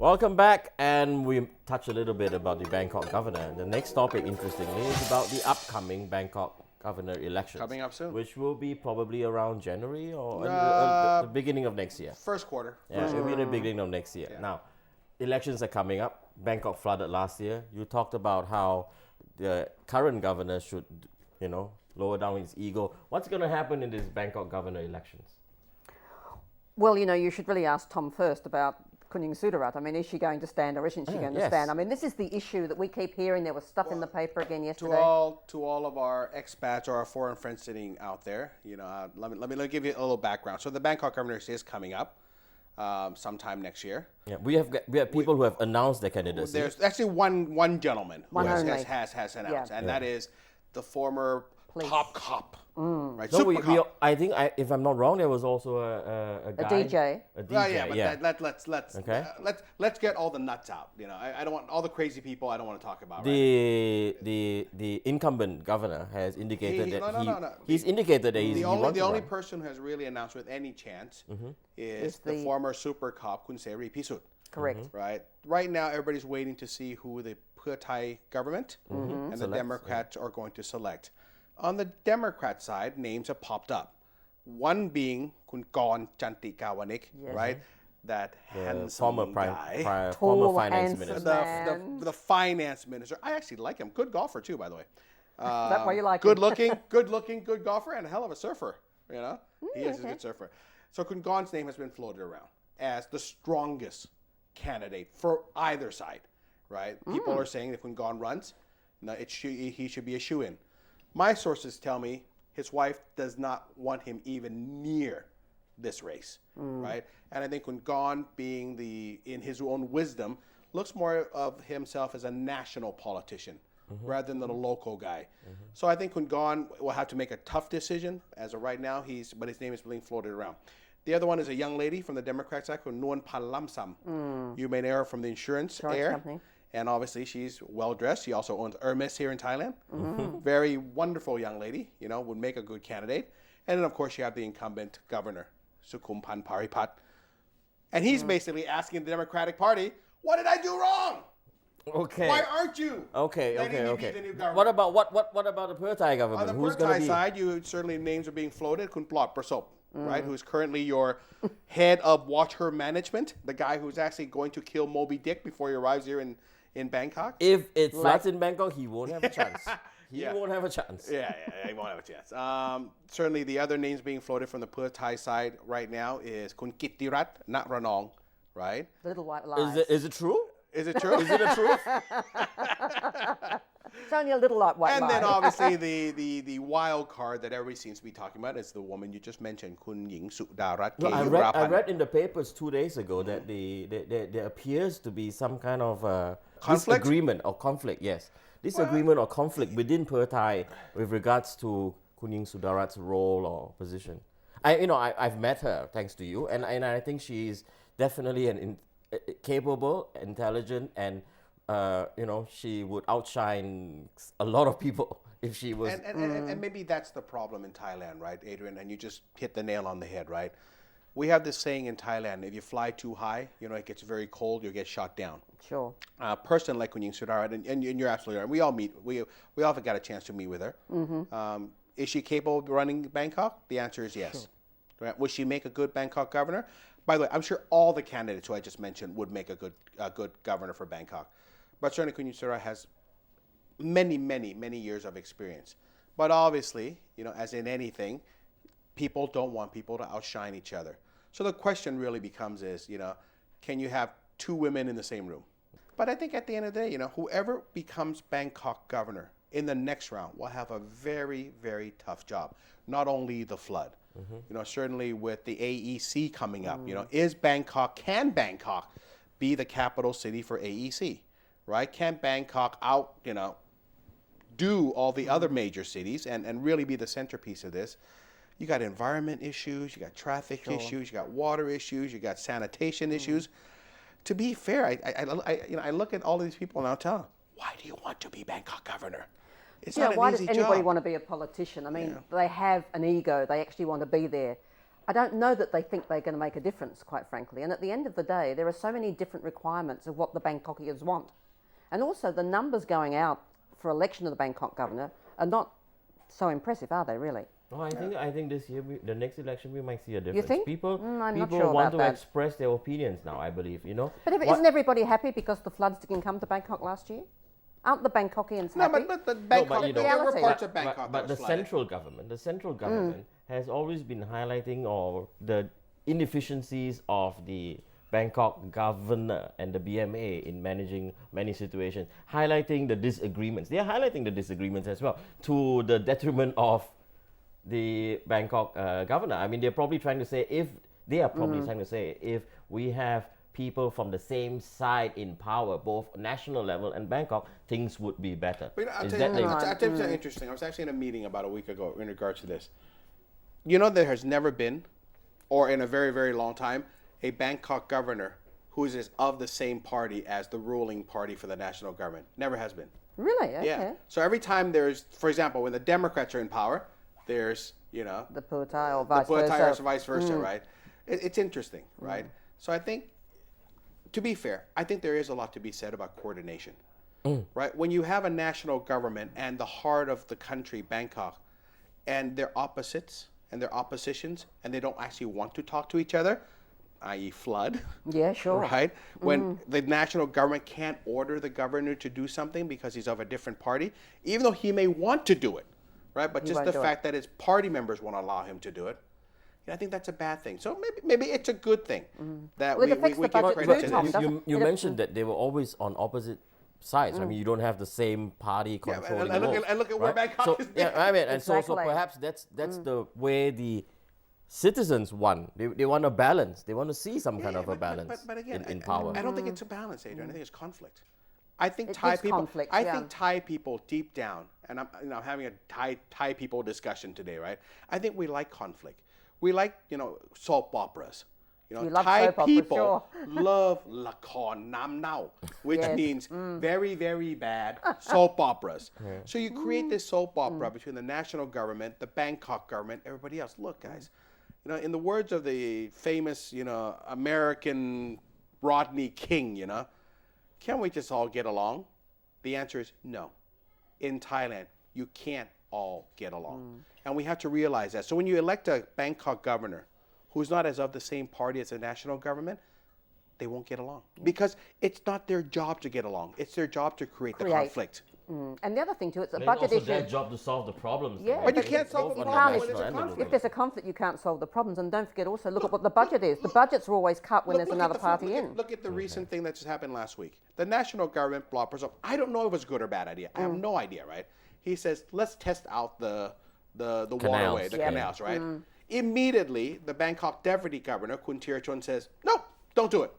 Welcome back, and we touched a little bit about the Bangkok governor. The next topic, interestingly, is about the upcoming Bangkok governor elections. Coming up soon. Which will be probably around January or the beginning of next year. First quarter. Yeah, it'll be the beginning of next year. Yeah. Now, elections are coming up. Bangkok flooded last year. You talked about how the current governor should, lower down his ego. What's going to happen in these Bangkok governor elections? Well, you should really ask Tom first about Kuning Sudarat. I mean, is she going to stand or isn't she going to stand? I mean, this is the issue that we keep hearing. There was stuff in the paper again yesterday. To all of our expats or our foreign friends sitting out there, let me give you a little background. So the Bangkok governor is coming up sometime next year. Yeah, we have people who have announced their candidacy. There's actually one gentleman who has announced, and that is the former top cop, right? No, Super cop. I think, if I'm not wrong, there was also a guy. DJ. A DJ, But let's get all the nuts out. I don't want all the crazy people. I don't want to talk about. The incumbent governor has indicated he's indicated that he wants the only person who has really announced with any chance is the former super cop Kun Seri Pisut. Correct. Right now, everybody's waiting to see who the Pheu Thai government and the Democrats are going to select. On the Democrat side, names have popped up. One being Kun Gorn Chanti Kawanik, right? That handsome guy. Former finance minister. The finance minister. I actually like him. Good golfer too, by the way. That's why you like good him. good looking, good golfer, and a hell of a surfer. He is a good surfer. So Kun Gorn's name has been floated around as the strongest candidate for either side, right? People are saying if Kun Gorn runs, he should be a shoo-in. My sources tell me his wife does not want him even near this race, right? And I think Kun Gorn, being in his own wisdom, looks more of himself as a national politician rather than a local guy. So I think Kun Gorn will have to make a tough decision. As of right now, but his name is being floated around. The other one is a young lady from the Democrat side, Nuon Palamsam. You may know her from the insurance company. And obviously, she's well-dressed. She also owns Hermes here in Thailand. Very wonderful young lady, would make a good candidate. And then, of course, you have the incumbent governor, Sukhumpan Paripat. And he's basically asking the Democratic Party, what did I do wrong? Okay. Why aren't you? Okay. The new government? What about the Pheu Thai government? On the Pheu Thai side, certainly names are being floated. Kun Plot Prasop, right, who's currently your head of Watch Her Management, the guy who's actually going to kill Moby Dick before he arrives here in Bangkok. If it floods in Bangkok, he won't have a chance. He won't have a chance. Yeah, he won't have a chance. Certainly, the other names being floated from the Pheu Thai side right now is Kun Kittirat Natranong, right? Little white lies. Is it true? Is it true? Is it a truth? It's only a little white lie. And then obviously the wild card that everybody seems to be talking about is the woman you just mentioned, Kun Ying Sudarat. No, I read in the papers 2 days ago that there appears to be some kind of disagreement or conflict. Yes, disagreement or conflict within Pheu Thai with regards to Kun Ying Sudarat's role or position. I've met her thanks to you, and I think she's definitely capable, intelligent, and she would outshine a lot of people if she was. And maybe that's the problem in Thailand, right, Adrian? And you just hit the nail on the head, right? We have this saying in Thailand: if you fly too high, it gets very cold, you'll get shot down. Sure. A person like Kun Ying Sudarat, and you're absolutely right. We all meet. We all got a chance to meet with her. Is she capable of running Bangkok? The answer is yes. Sure. Right? Would she make a good Bangkok governor? By the way, I'm sure all the candidates who I just mentioned would make a good governor for Bangkok. But certainly Kun Ying Sudarat has many, many, many years of experience. But obviously, as in anything, people don't want people to outshine each other. So the question really becomes can you have two women in the same room? But I think at the end of the day, whoever becomes Bangkok governor in the next round will have a very, very tough job. Not only the flood, certainly with the AEC coming up, can Bangkok be the capital city for AEC, right? Can Bangkok do all the other major cities and really be the centerpiece of this? You got environment issues, you got traffic issues, you got water issues, you got sanitation issues. To be fair, I look at all of these people and I'll tell them, why do you want to be Bangkok governor? It's not an why easy does anybody job. want to be a politician? I mean, they have an ego. They actually want to be there. I don't know that they think they're going to make a difference, quite frankly. And at the end of the day, there are so many different requirements of what the Bangkokians want. And also the numbers going out for election of the Bangkok governor are not so impressive, are they really? Oh, I think this year, the next election, we might see a difference. You think? People I'm not people sure want about to that. express their opinions now, I believe, you know. But isn't everybody happy because the floods didn't come to Bangkok last year? Aren't the Bangkokians No, happy? but Bangkok, you know- there were Reality. parts of Bangkok But that the was flooded. central government has always been highlighting all the inefficiencies of the Bangkok governor and the BMA in managing many situations, highlighting the disagreements. They are highlighting the disagreements as well to the detriment of the Bangkok governor. I mean, they're probably trying to say if we have people from the same side in power, both national level and Bangkok, things would be better. But, I'll Is tell that you like- something interesting. I was actually in a meeting about a week ago in regards to this. You know, there has never been, or in a very, very long time, a Bangkok governor who is of the same party as the ruling party for the national government. Never has been. Really? Okay. Yeah. So every time there's, for example, when the Democrats are in power, there's, you know, The Putai or the vice versa. Putai or vice versa, right? It's interesting, right? So I think, to be fair, I think there is a lot to be said about coordination, right? When you have a national government and the heart of the country, Bangkok, and they're opposites and they're oppositions and they don't actually want to talk to each other, i.e. flood, Yeah, sure. right? When the national government can't order the governor to do something because he's of a different party, even though he may want to do it, right? But just won't the do it. fact that his party members won't allow him to do it, I think that's a bad thing. So maybe it's a good thing that Well, it we affects the give budget credit too, to Tom, this. doesn't You it? mentioned that they were always on opposite sides. I mean, you don't have the same party controlling and look both, at- and look at where Bangkok so, is yeah, now. I mean, and so Exactly. perhaps that's the way the citizens want. They want a balance. They want to see some kind of a balance But again, in power. I don't think it's a balance, Adrian. I think it's conflict. I think It Thai gives people. conflict, I yeah. think Thai people deep down, and I'm having a Thai people discussion today, right? I think we like conflict. We like soap operas. You love Thai soap operas, people sure. love lakon nam nao, which Yes. means very very bad soap operas. So you create this soap opera between the national government, the Bangkok government, everybody else. Look, guys, in the words of the famous, American Rodney King, can't we just all get along? The answer is no. In Thailand, you can't all get along. And we have to realize that. So when you elect a Bangkok governor who's not as of the same party as the national government, they won't get along. Because it's not their job to get along. It's their job to create the conflict. And the other thing too, it's a It's budget also issue. their job to solve the problems. Yeah. though, But you right? can't solve Both the on the problem national when there's a and the conflict. If local. there's a conflict, you can't solve the problems. And don't forget also, look at what the budget is. The budgets are always cut when there's Look another at party in. Look at the recent thing that just happened last week. The national government bloppers up. I don't know if it was a good or bad idea. I have no idea, right? He says, let's test out the waterway, the Yeah. canals, right? Immediately, the Bangkok deputy governor, Kun Tirachon, says, no, don't do it.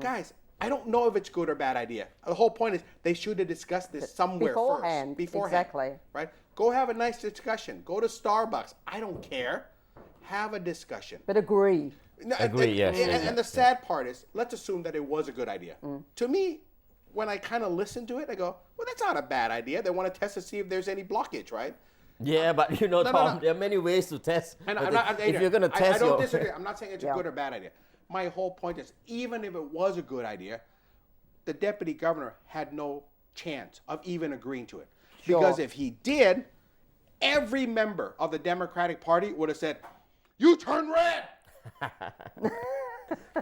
Guys, I don't know if it's good or bad idea. The whole point is they should have discussed this somewhere Beforehand, first. exactly. Right? Go have a nice discussion. Go to Starbucks. I don't care. Have a discussion. But agree. No, Agree, yes, And the sad part is, let's assume that it was a good idea. To me, when I kind of listen to it, I go, well, that's not a bad idea. They want to test to see if there's any blockage, right? Yeah, but no, Tom, no. there are many ways to test. And But I'm not, if Adrian, you're going to test I don't your... disagree. I'm not saying it's a Yeah. good or bad idea. My whole point is, even if it was a good idea, the deputy governor had no chance of even agreeing to it. Sure. Because if he did, every member of the Democratic Party would have said, you turn red.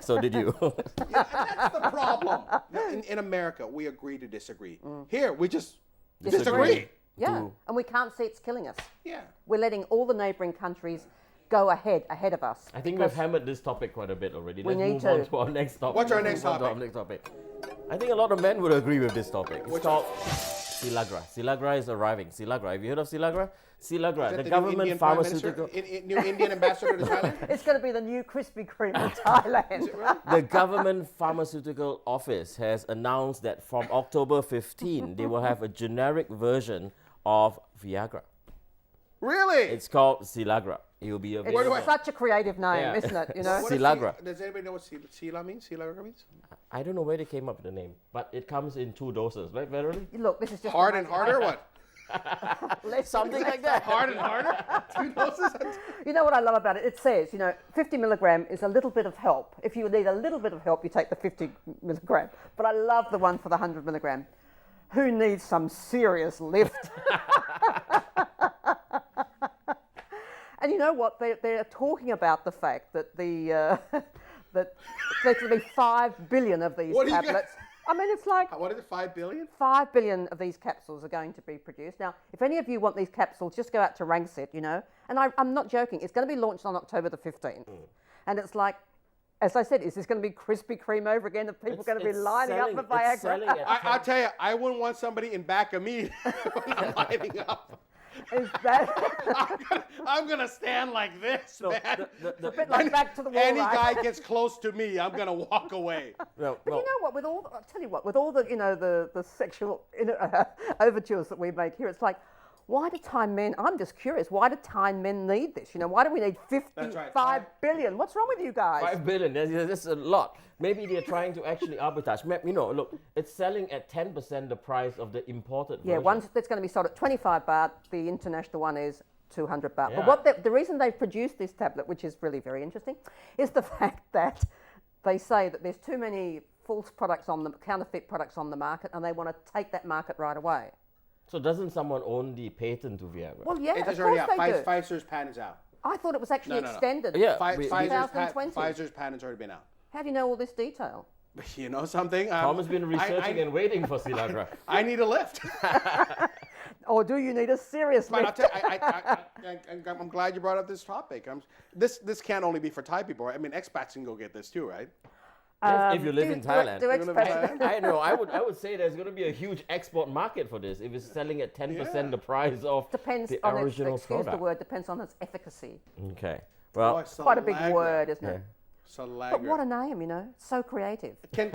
So did you. Yeah, and that's the problem. In America, we agree to disagree. Here, we just disagree. Yeah. And we can't see it's killing us. Yeah. We're letting all the neighbouring countries go ahead of us. I think we've hammered this topic quite a bit already. We Let's need move to. on to our next topic. What's our Let's next move on to topic? our next topic. I think a lot of men would agree with this topic. It's Which called Silagra. Silagra is arriving. Silagra. Have you heard of Silagra? Silagra, Is that the new government Indian Prime Minister? pharmaceutical... New Indian ambassador to Thailand? It's going to be the new Krispy Kreme in Thailand. The government pharmaceutical office has announced that from October 15, they will have a generic version of Viagra. Really? It's called Silagra. It will be available. It's such a creative name, Yeah. isn't it? You know? What does Silagra. Does anybody know what Sila means? Silagra means? I don't know where they came up with the name, but it comes in 2 doses, right, Verily? Look, this is just Hard and amazing. harder, or what? Something like that. Harder and harder. 2 doses. You know what I love about it? It says, 50 milligram is a little bit of help. If you need a little bit of help, you take the 50 milligram. But I love the one for the 100 milligram. Who needs some serious lift? And you know what? They're talking about the fact that that there's going to be 5 billion of these tablets. I mean, it's like... What is it, 5 billion? 5 billion of these capsules are going to be produced. Now, if any of you want these capsules, just go out to Rangsit, And I'm not joking. It's going to be launched on October the 15th. And it's like, as I said, is this going to be Krispy Kreme over again? Are people going to be lining up for Viagra? I'll tell you, I wouldn't want somebody in back of me when I'm lining up. Is that... I'm gonna stand like this, man. a bit like back to the wall. Any right? guy gets close to me, I'm gonna walk away. But you know what? I'll tell you what. With all the the sexual overtures that we make here, it's like, why do Thai men? I'm just curious. Why do Thai men need this? Why do we need 55 billion? What's wrong with you guys? 5 billion. That's a lot. Maybe they're trying to actually arbitrage. Look, it's selling at 10% the price of the imported version. Yeah, one that's going to be sold at 25 baht. The international one is 200 baht. Yeah. But the reason they've produced this tablet, which is really very interesting, is the fact that they say that there's too many false products counterfeit products on the market, and they want to take that market right away. So doesn't someone own the patent to Viagra? Well, yeah, It of is already course out. they do. Pfizer's patent's out. I thought it was actually No. extended. Yeah. Pfizer's patent's already been out. How do you know all this detail? You know something? Tom has been researching and waiting for Silagra. I need a lift. Or do you need a serious But I'll lift? tell you, I'm glad you brought up this topic. This can't only be for Thai people. Right? I mean, expats can go get this too, right? If you live in Thailand. Do live in expats- Thailand? I know. I would say there's going to be a huge export market for this if it's selling at 10% the price of Depends the on its, original excuse the product. word, depends on its efficacy. Okay. Oh, Well, it's Quite a big Silagra. word, isn't it? Silagra. But what a name, So creative. Can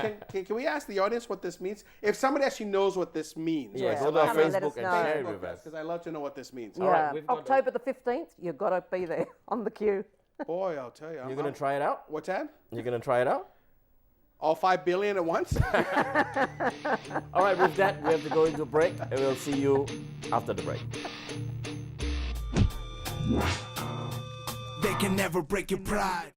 we ask the audience what this means? If somebody actually knows what this means, yeah, right? go to our Come and let Facebook us and know. share it with us. Because I'd love to know what this means. Yeah, right, we've got October the 15th, you've got to be there on the queue. Boy, I'll tell you. You're going to try it out? What's that? You're going to try it out? All 5 billion at once? All right, with that, we have to go into a break, and we'll see you after the break. They can never break your pride.